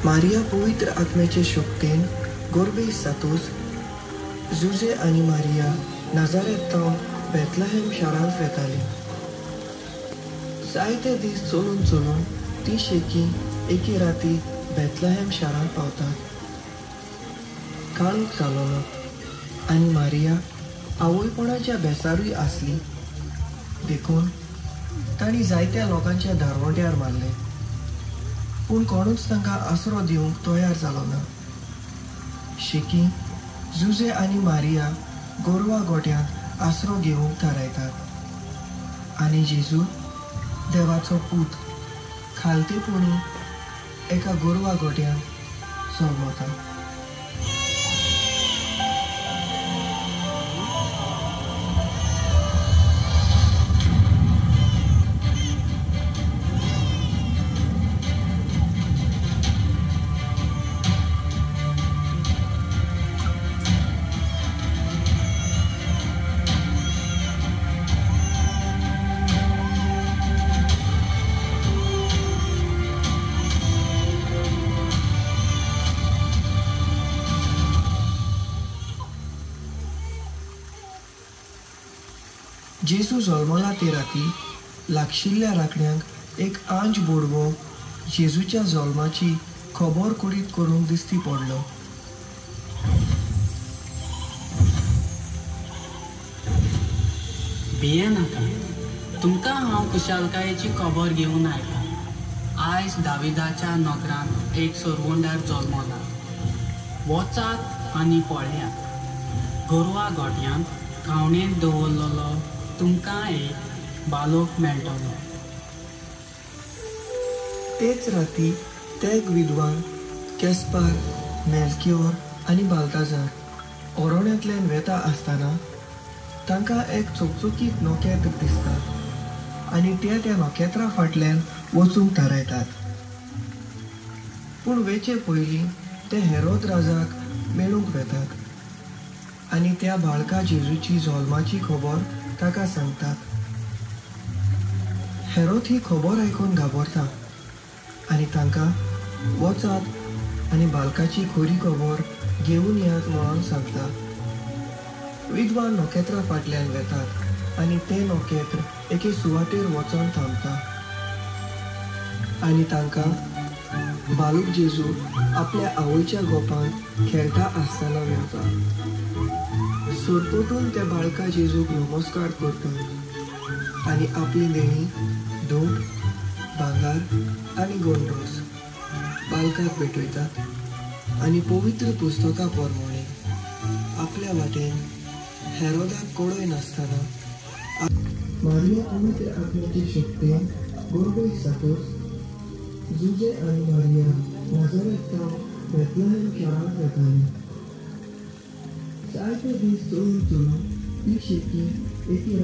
Maria पवित्र आत्म्याचे शक्तीन गोरबेस जातूस जुजे आनी Maria नाजारेतांव Bethlehem शारांत वेताली. जायते दीस चलून चलून ती शेकी एके राती बेथलेहेम शारांत पावतात. काळोख जालोलो आनी मारिया आवयपणाच्या बेसारूय आसली देखून ताणी जायत्या लोकांच्या धारवंट्यार मारले, पूण कोणूच तांकां आसरो दिवंक तयार जालो ना. शेकी जुजे आनी मारिया गोरवा गोट्यांत आसरो घेवंक थारायतात आनी जेजू देवाचो पूत खालतेपणी एका गोरवा गोट्यांत जल्मता. जेजू जल्मला ते राती लागशिल्ल्या राखण्यांक एक आंज बोडवो जेजूच्या जल्माची खबर कुडीत करूंक दिसती पडलो. भिये नाका, तुमकां हांव कुशालकायेची खबर घेवन आयला. आयज दाविदाच्या नगरांत एक सोरवोंडार जल्मला. वचात आनी पळयात, गोरवा गोट्यांत खावणेंत दवरलेलो तुमकां एक बालोक मेळटलो. तेच राती तेग विद्वान केस्पार, मेल्कियोर आनी बाल्ताजार ओरोण्यांतल्यान वेता आसतना तांकां एक चकचकीत नोकेत्र दिसता आनी ते त्या नोकेत्रा फाटल्यान वचूंक थारायतात. पूण वेचे पयलीं ते हेरोद राजाक मेळूंक वेतात आनी त्या बाळका जेजूची जल्माची खबर ताका सांगतात. हेरोद ही खबर आयकून घाबरता आनी तांकां वचात आनी बालकाची खरी खबर घेवन येयात म्हणून सांगता. विद्वान नोकेत्रा फाटल्यान वेतात आनी तें नोकेत्र एके सुवातेर वचून थांबता आनी तांकां बालूक जेजू आपल्या आवयच्या गोपांत खेळटा आसतना मेळटा. सोरपोटून त्या बाळका जेजूक नमस्कार करता आनी आपली देणी धूप, भांगर आनी गोंडोस बालकाक भेटयतात आनी पवित्र पुस्तकां प्रमाणे आपल्या वाटेन हेरोदाक कळय नासतना मारिया पवित्र आत्म्याचे शक्तीन गोरबेस जातूस जुजे आनी मारिया नाजारेतांव बेथलेहेम शारांत वेताली. जायते दीस चलून चलून ती शेकी एके